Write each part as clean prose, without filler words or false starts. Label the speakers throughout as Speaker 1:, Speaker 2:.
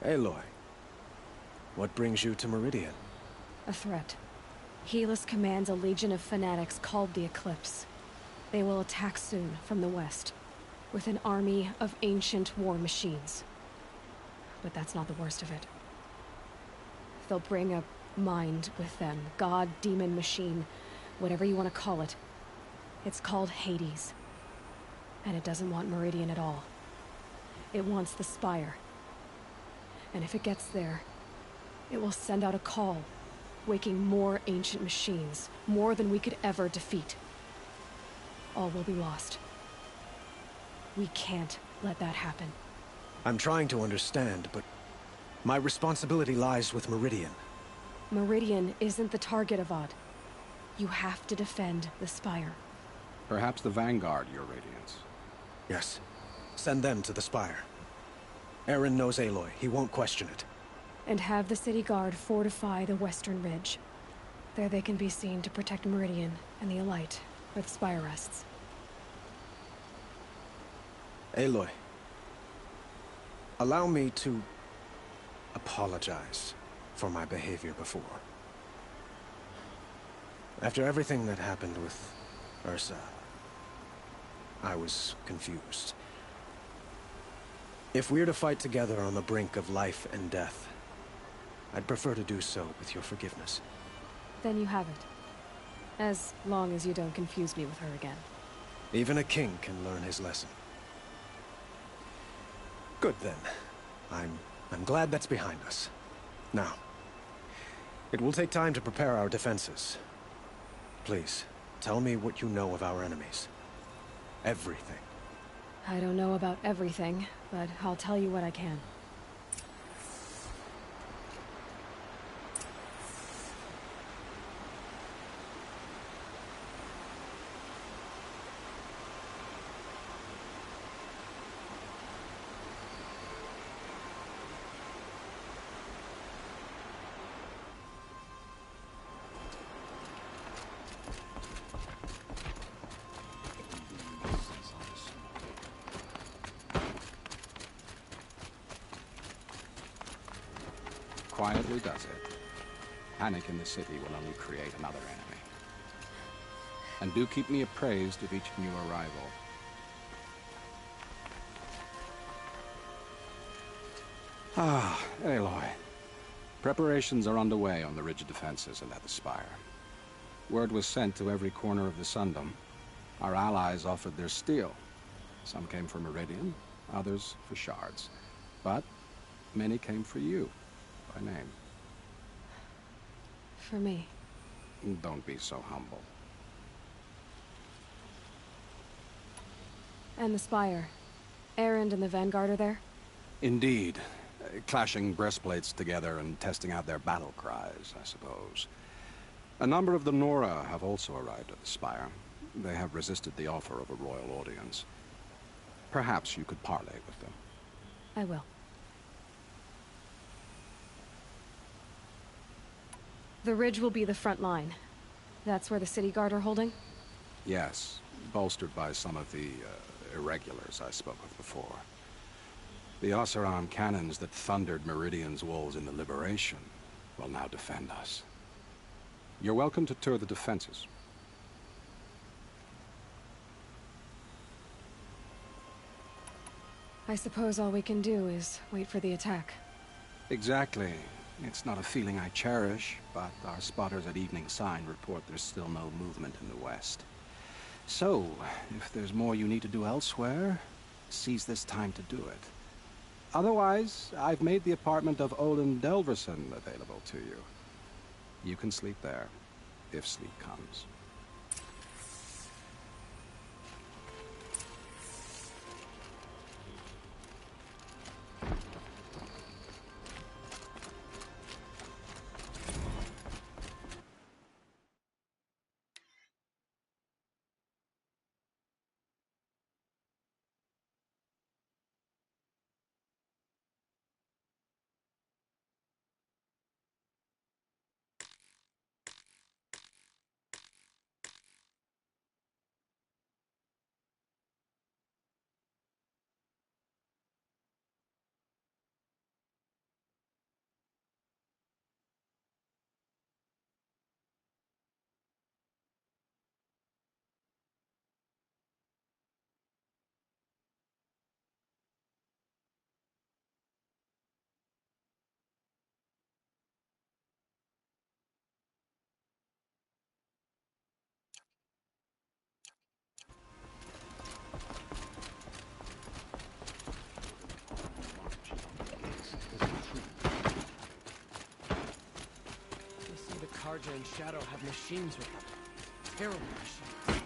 Speaker 1: Aloy, what brings you to Meridian?
Speaker 2: A threat. Helis commands a legion of fanatics called the Eclipse. They will attack soon from the west, with an army of ancient war machines. But that's not the worst of it. They'll bring a mind with them. God, demon, machine, whatever you want to call it. It's called Hades. And it doesn't want Meridian at all. It wants the Spire. And if it gets there, it will send out a call, waking more ancient machines, more than we could ever defeat. All will be lost. We can't let that happen.
Speaker 1: I'm trying to understand, but my responsibility lies with Meridian.
Speaker 2: Meridian isn't the target, Avad. You have to defend the Spire.
Speaker 3: Perhaps the Vanguard, Your Radiance.
Speaker 1: Yes. Send them to the Spire. Eren knows Aloy. He won't question it.
Speaker 2: And have the city guard fortify the western ridge. There they can be seen to protect Meridian and the Elite, where the Spire rests.
Speaker 1: Aloy, allow me to apologize for my behavior before. After everything that happened with Ursa, I was confused. If we're to fight together on the brink of life and death, I'd prefer to do so with your forgiveness.
Speaker 2: Then you have it. As long as you don't confuse me with her again.
Speaker 1: Even a king can learn his lesson. Good then. I'm glad that's behind us. Now, it will take time to prepare our defenses. Please, tell me what you know of our enemies. Everything.
Speaker 2: I don't know about everything, but I'll tell you what I can.
Speaker 3: Quietly does it. Panic in the city will only create another enemy. And do keep me appraised of each new arrival. Ah, Aloy. Preparations are underway on the ridge defenses and at the Spire. Word was sent to every corner of the Sundom. Our allies offered their steel. Some came for Meridian, others for shards. But many came for you. By name.
Speaker 2: For me.
Speaker 3: Don't be so humble.
Speaker 2: And the Spire. Erend and the Vanguard are there?
Speaker 3: Indeed. Clashing breastplates together and testing out their battle cries, I suppose. A number of the Nora have also arrived at the Spire. They have resisted the offer of a royal audience. Perhaps you could parley with them.
Speaker 2: I will. The ridge will be the front line. That's where the city guard are holding?
Speaker 3: Yes, bolstered by some of the irregulars I spoke of before. The Oseram cannons that thundered Meridian's walls in the Liberation will now defend us. You're welcome to tour the defenses.
Speaker 2: I suppose all we can do is wait for the attack.
Speaker 3: Exactly. It's not a feeling I cherish, but our spotters at Evening Sign report there's still no movement in the west. So, if there's more you need to do elsewhere, seize this time to do it. Otherwise, I've made the apartment of Olin Delverson available to you. You can sleep there, if sleep comes.
Speaker 4: Arja and Shadow have machines with them. Terrible machines.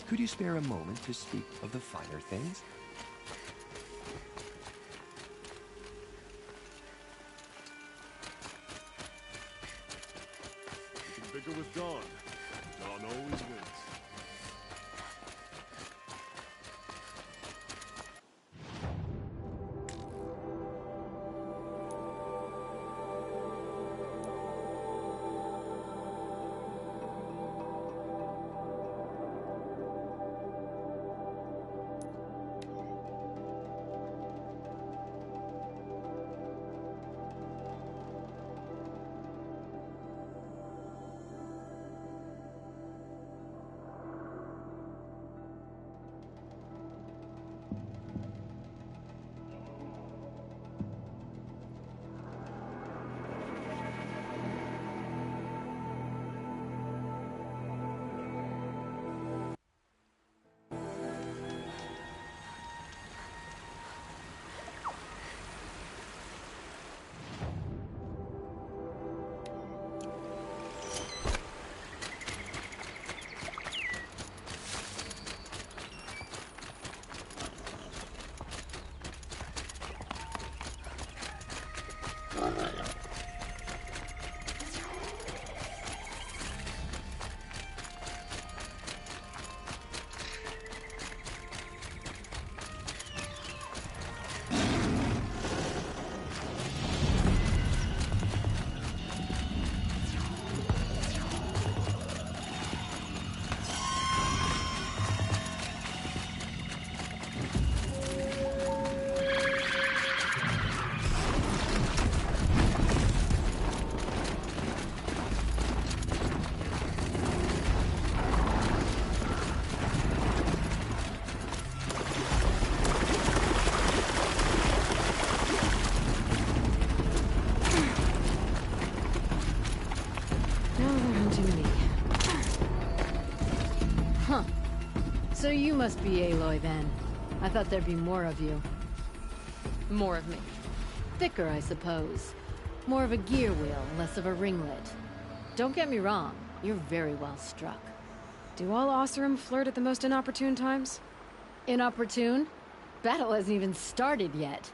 Speaker 5: Could you spare a moment to speak of the finer things?
Speaker 6: You can bicker with Dawn. Dawn always wins.
Speaker 7: So you must be Aloy then. I thought there'd be more of you.
Speaker 2: More of me.
Speaker 7: Thicker, I suppose. More of a gear wheel, less of a ringlet. Don't get me wrong, you're very well struck.
Speaker 2: Do all Oseram flirt at the most inopportune times?
Speaker 7: Inopportune? Battle hasn't even started yet.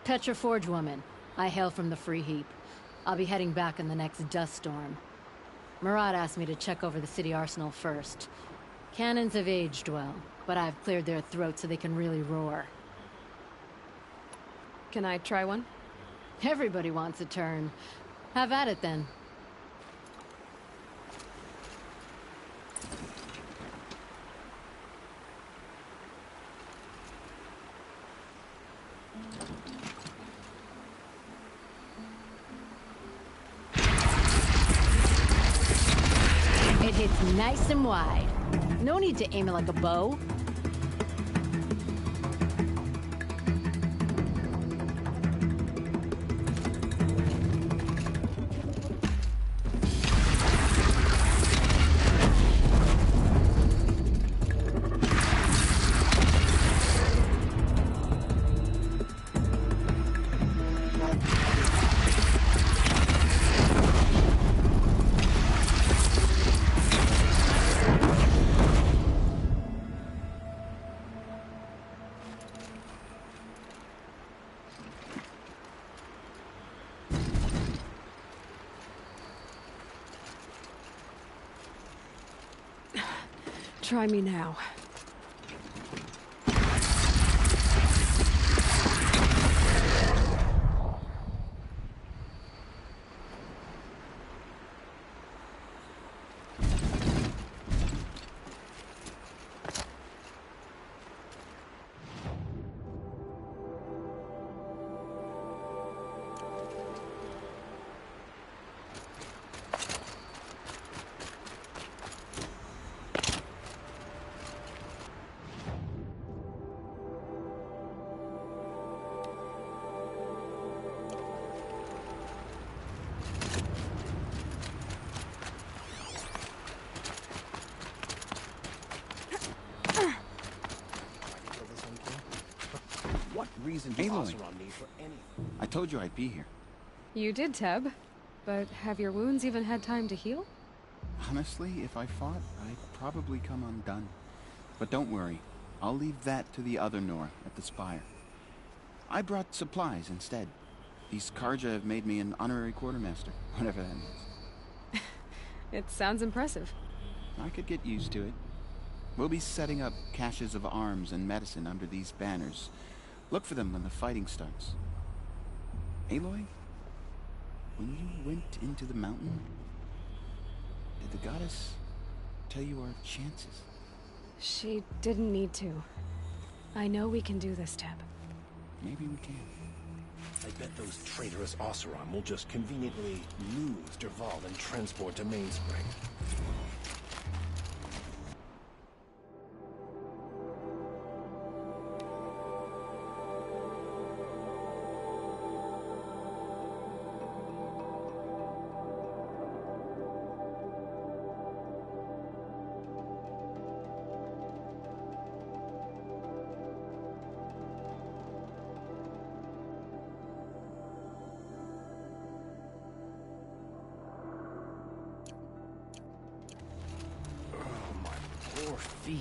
Speaker 7: Petra Forge woman. I hail from the Free Heap. I'll be heading back in the next dust storm. Murad asked me to check over the city arsenal first. Cannons have aged well, but I've cleared their throats so they can really roar.
Speaker 2: Can I try one?
Speaker 7: Everybody wants a turn. Have at it then. It hits nice and wide. No need to aim it like a bow.
Speaker 2: Try me now.
Speaker 6: What reason does
Speaker 8: Aloy.
Speaker 6: Oseram need for anything?
Speaker 8: I told you I'd be here.
Speaker 2: You did, Teb. But have your wounds even had time to heal?
Speaker 8: Honestly, if I fought, I'd probably come undone. But don't worry. I'll leave that to the other Nora at the Spire. I brought supplies instead. These Karja have made me an honorary quartermaster, whatever that means.
Speaker 2: It sounds impressive.
Speaker 8: I could get used to it. We'll be setting up caches of arms and medicine under these banners. Look for them when the fighting starts. Aloy, when you went into the mountain, did the goddess tell you our chances?
Speaker 2: She didn't need to. I know we can do this, Teb.
Speaker 8: Maybe we can.
Speaker 6: I bet those traitorous Oseram will just conveniently lose Derval and transport to Mainspring.
Speaker 4: Poor feet.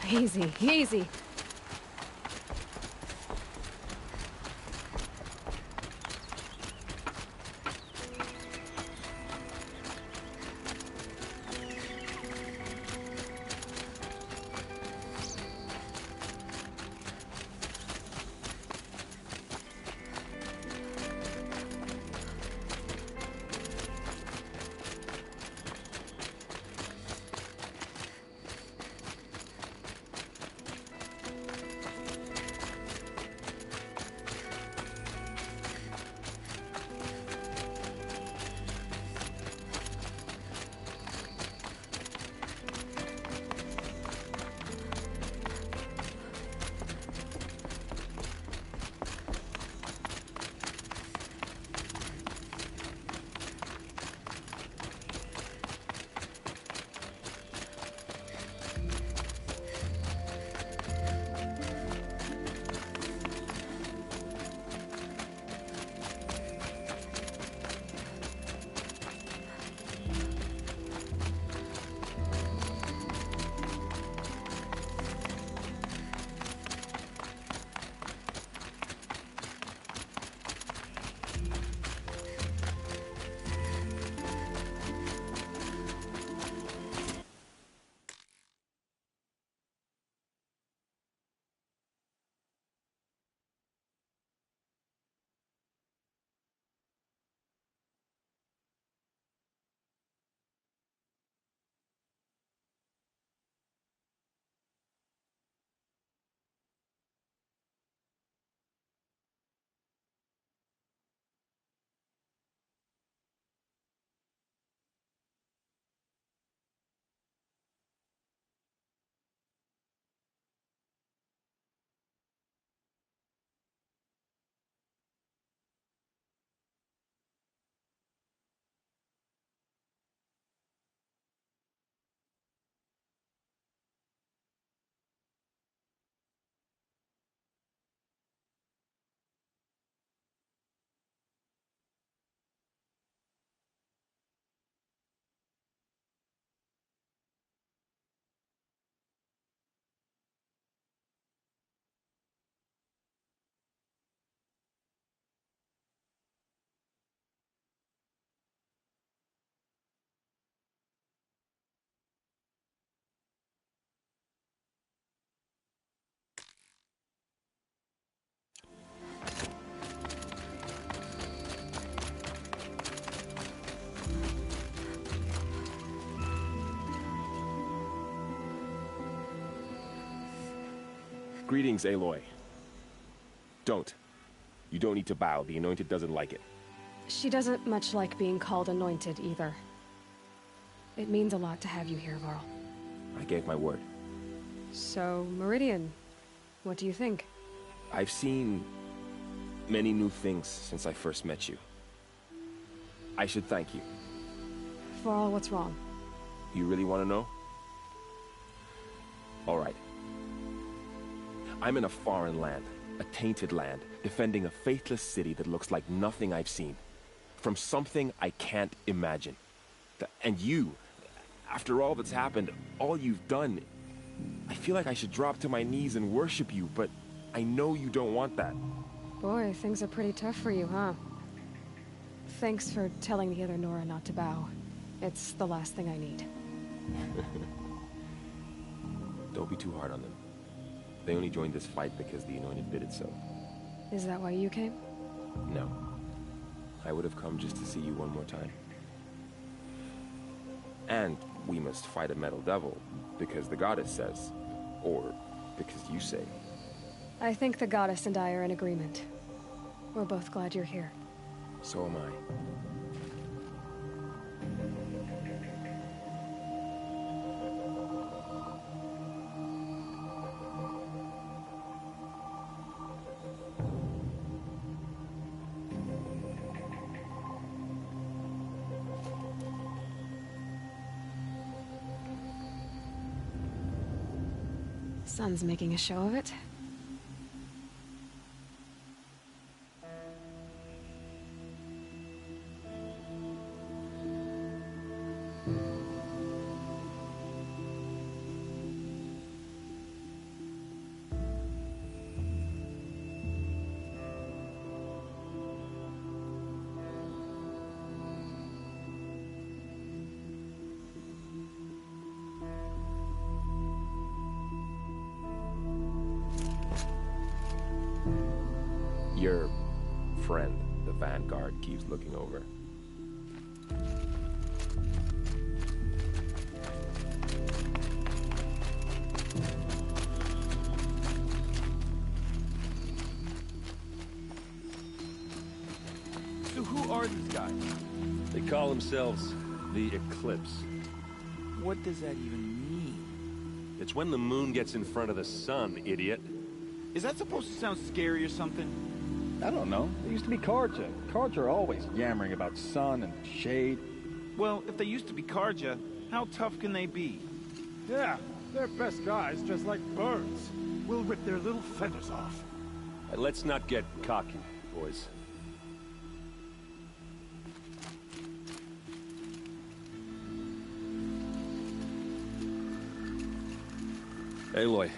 Speaker 2: Easy, easy.
Speaker 9: Greetings, Aloy. Don't. You don't need to bow. The Anointed doesn't like it.
Speaker 2: She doesn't much like being called anointed, either. It means a lot to have you here, Varl.
Speaker 9: I gave my word.
Speaker 2: So, Meridian, what do you think?
Speaker 9: I've seen many new things since I first met you. I should thank you.
Speaker 2: Varl, what's wrong?
Speaker 9: You really want to know? All right. I'm in a foreign land, a tainted land, defending a faithless city that looks like nothing I've seen. From something I can't imagine. And you, after all that's happened, all you've done, I feel like I should drop to my knees and worship you, but I know you don't want that.
Speaker 2: Boy, things are pretty tough for you, huh? Thanks for telling the other Nora not to bow. It's the last thing I need.
Speaker 9: Don't be too hard on them. They only joined this fight because the Anointed did it so.
Speaker 2: Is that why you came?
Speaker 9: No. I would have come just to see you one more time. And we must fight a metal devil, because the goddess says. Or because you say.
Speaker 2: I think the goddess and I are in agreement. We're both glad you're here.
Speaker 9: So am I.
Speaker 2: Sun's making a show of it.
Speaker 9: Your friend, the Vanguard, keeps looking over.
Speaker 10: So who are these guys?
Speaker 11: They call themselves the Eclipse.
Speaker 10: What does that even mean?
Speaker 11: It's when the moon gets in front of the sun, idiot.
Speaker 10: Is that supposed to sound scary or something?
Speaker 12: I don't know. They used to be Karja. Karja are always yammering about sun and shade.
Speaker 10: Well, if they used to be Karja, how tough can they be?
Speaker 13: Yeah, they're best guys, just like birds. We'll rip their little feathers off.
Speaker 11: Let's not get cocky, boys. Aloy.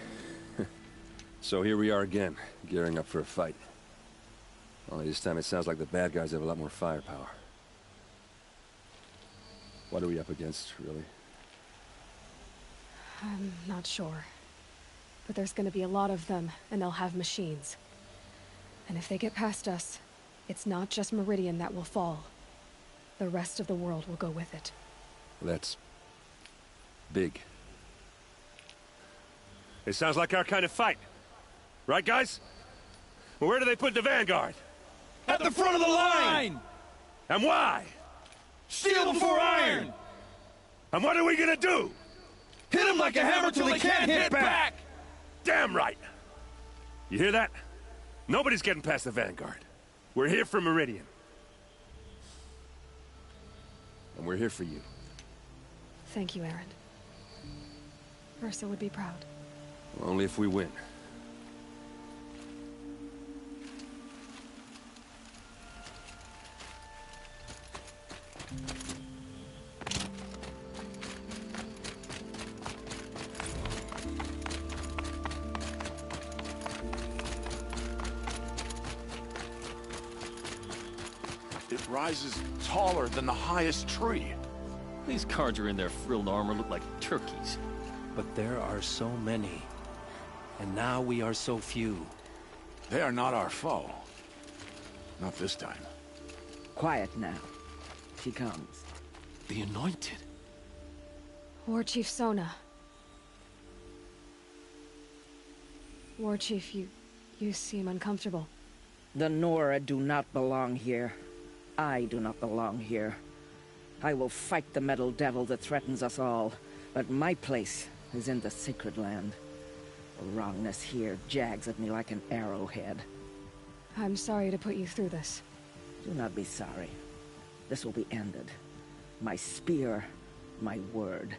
Speaker 11: So here we are again, gearing up for a fight. Only this time it sounds like the bad guys have a lot more firepower. What are we up against, really?
Speaker 2: I'm not sure. But there's gonna be a lot of them, and they'll have machines. And if they get past us, it's not just Meridian that will fall. The rest of the world will go with it.
Speaker 11: That's big. It sounds like our kind of fight. Right, guys? Well, where do they put the Vanguard?
Speaker 10: At the front of the line!
Speaker 11: And why?
Speaker 10: Steel before iron!
Speaker 11: And what are we gonna do?
Speaker 10: Hit them like a hammer till they can't hit back!
Speaker 11: Damn right! You hear that? Nobody's getting past the Vanguard. We're here for Meridian. And we're here for you.
Speaker 2: Thank you, Aaron. Ursa would be proud.
Speaker 11: Well, only if we win.
Speaker 13: It rises taller than the highest tree.
Speaker 14: These Karja in their frilled armor look like turkeys.
Speaker 6: But there are so many. And now we are so few.
Speaker 13: They are not our foe. Not this time.
Speaker 15: Quiet now. She comes.
Speaker 6: The Anointed.
Speaker 2: War Chief Sona. War Chief, you seem uncomfortable.
Speaker 15: The Nora do not belong here. I do not belong here. I will fight the metal devil that threatens us all, but my place is in the sacred land. The wrongness here jags at me like an arrowhead.
Speaker 2: I'm sorry to put you through this.
Speaker 15: Do not be sorry. This will be ended. My spear, my word.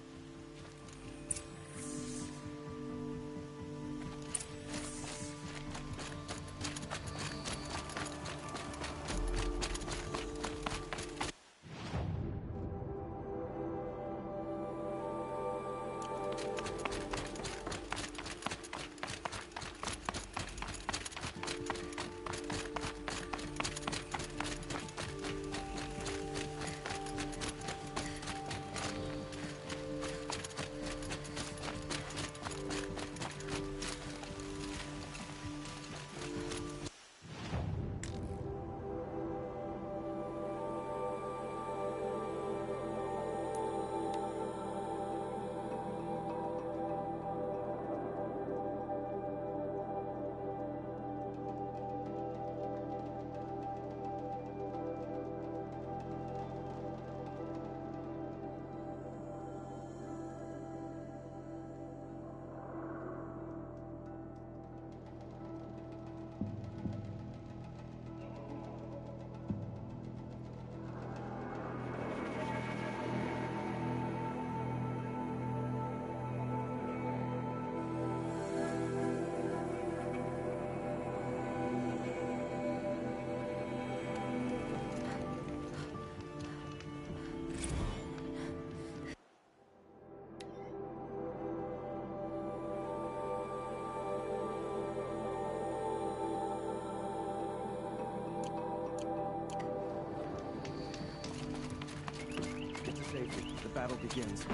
Speaker 1: Get to safety. The battle begins.